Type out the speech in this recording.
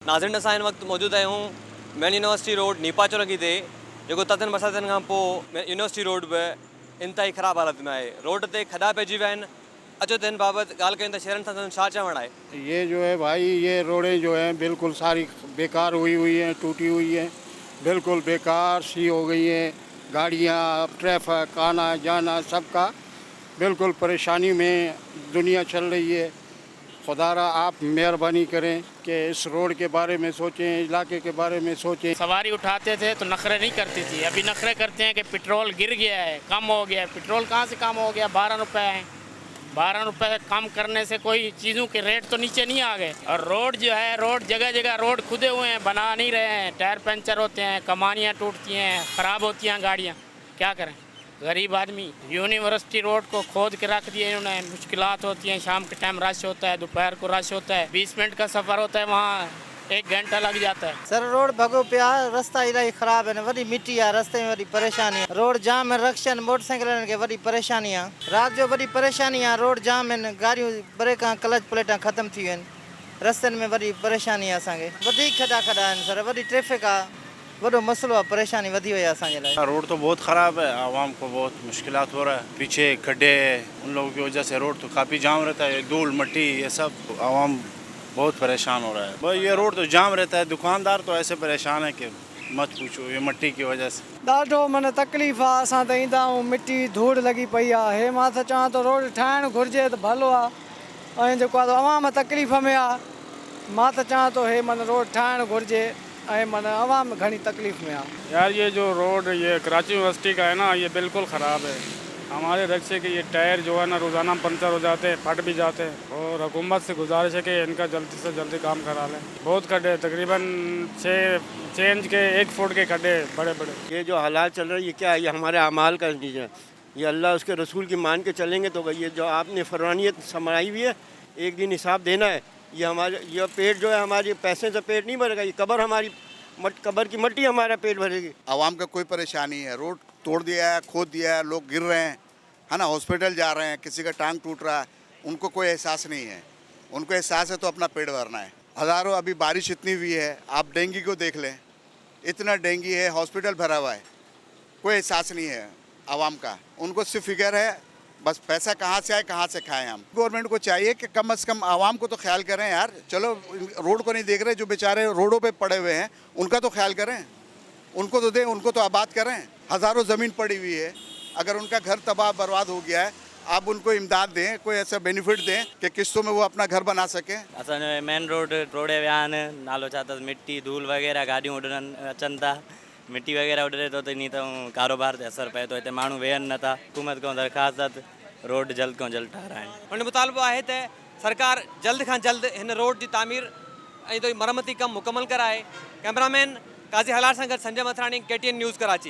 नाज़रीन असां हिन वक़्तु मौजूदु आहियूं मेन यूनिवर्सिटी रोड नीपा चौरंगी ते जेको ततनि बरसातनि खां पोइ यूनिवर्सिटी रोड बि इंतिहाई ख़राबु हालत में आहे। रोड ते खॾा पइजी विया आहिनि। अचो त हिन बाबति ॻाल्हि कयूं त शहरनि सां तव्हांजो छा चवणु आहे? ये जो है भाई, ये रोडें जो हैं बिल्कुल सारी बेकार हुई हैं, टूटी हुई हैं, बिल्कुल बेकार सी हो गई हैं। गाड़ियाँ, ट्रैफिक, आना जाना सबका बिल्कुल परेशानी में दुनिया चल रही है। खुदारा आप मेहरबानी करें कि इस रोड के बारे में सोचें, इलाके के बारे में सोचें। सवारी उठाते थे तो नखरे नहीं करती थी, अभी नखरे करते हैं कि पेट्रोल गिर गया है, कम हो गया है। पेट्रोल कहाँ से कम हो गया? 12 रुपए है। 12 रुपए कम करने से कोई चीज़ों के रेट तो नीचे नहीं आ गए। और रोड जो है, रोड जगह जगह रोड खुदे हुए हैं, बना नहीं रहे हैं। टायर पंचर होते हैं, कमानियाँ टूटती हैं, ख़राब होती हैं गाड़ियाँ। क्या करें गरीब आदमी? यूनिवर्सिटी रोड को खोद के रख दिए इन्होंने। मुश्किलात होती हैं, शाम के टाइम रश होता है, दोपहर को रश होता है। 20 मिनट का सफ़र होता है, वहाँ 1 घंटा लग जाता है। सर रोड भगो पिया, रास्ता इलाही ख़राब है, वही मिट्टी है, रास्ते में वही परेशानी है। रोड जाम है, रक्षन मोटरसाइकिल के वही परेशानी है। रात जो वही परेशानी है, रोड जाम है, गाड़ियों ब्रेक क्लच प्लेटा ख़त्म थी वियूं आहिनि। रस्तनि में वही परेशानी है असांखे, वधीक खॾा आहिनि सर, वही ट्रैफिक आहे, वॾो मसलो आहे, परेशानी वधी वई आहे असांजे लाइ। रोड तो बहुत ख़राब है, आवाम को बहुत मुश्किलात हो रहा है। पीछे खड्डे हैं, उन लोगों की वजह से रोड तो काफ़ी जाम रहता है। धूल मट्टी ये सब, आवाम बहुत परेशान हो रहा है। भाई ये रोड तो जाम रहता है, दुकानदार तो ऐसे परेशान है कि मत पूछो, ये मट्टी की वजह से। ॾाढो माना तकलीफ़ आहे। असां त ईंदा आहियूं, मिट्टी धूड़ लॻी पई आहे। हे मां त चवां थो रोड ठाहिणु घुरिजे त भलो आहे, ऐं जेको आहे अवाम तकलीफ़ में आहे। मां त चवां थो हे माना रोड ठाहिणु घुरिजे, ऐं माना अवाम घणी तकलीफ़ में आहे। यार ये जो रोड ये कराची यूनिवर्सिटी का है ना, ये बिल्कुल ख़राब है। हमारे रिक्शे के ये टायर जो है ना रोज़ाना पंचर हो जाते हैं, फट भी जाते हैं। और हुकूमत से गुजारिश है कि इनका जल्दी से जल्दी काम करा लें। बहुत खड्डे, तकरीबन 6 इंच के 1 फुट के खड्डे बड़े बड़े। ये जो हालात चल रहे हैं, ये क्या है? ये हमारे अमाल का नतीजा है। ये अल्लाह उसके रसूल की मान के चलेंगे तो ये जो आपने फरमानियत समाई हुई है, एक दिन हिसाब देना है। ये हमारे ये पेट जो है, हमारे पैसे से पेट नहीं भरेगा, ये कब्र हमारी कब्र की मट्टी हमारा पेट भरेगी। आवाम का कोई परेशानी है, रोड तोड़ दिया है, खोद दिया है, लोग गिर रहे हैं, है ना, हॉस्पिटल जा रहे हैं, किसी का टांग टूट रहा है, उनको कोई एहसास नहीं है। उनको एहसास है तो अपना पेट भरना है। हज़ारों, अभी बारिश इतनी हुई है, आप डेंगू को देख लें, इतना डेंगू है, हॉस्पिटल भरा हुआ है, कोई एहसास नहीं है आवाम का। उनको सिर्फ फिक्र है बस पैसा कहाँ से आए, कहाँ से खाएं हम। गवर्नमेंट को चाहिए कि कम से कम आवाम को तो ख्याल करें यार। चलो रोड को नहीं देख रहे, जो बेचारे रोडों पे पड़े हुए हैं उनका तो ख्याल करें, उनको तो दें, उनको तो आबाद करें। हज़ारों ज़मीन पड़ी हुई है, अगर उनका घर तबाह बर्बाद हो गया है, आप उनको इमदाद दें, कोई ऐसा बेनिफिट दें कि किस्तों में वो अपना घर बना सकें। असांजो मेन रोड रोडे विया आहिनि, नालो छा अथसि, मिट्टी धूल वग़ैरह गाॾियूं उॾनि अचनि था, मिट्टी वग़ैरह उॾे थो त इन त कारोबार ते असरु पए थो। हिते माण्हू वेहनि नथा। हुकूमत खां दरख़्वास्त रोड जल्द खां जल्द ठाराइनि। हुन मुतालबो आहे त सरकार जल्द खां जल्द हिन रोड जी तामीर ऐं मरमती कमु मुकमल कराए। कैमरामैन काज़ी हलार सां गॾु संजय मथराणी, KTN न्यूज़ कराची।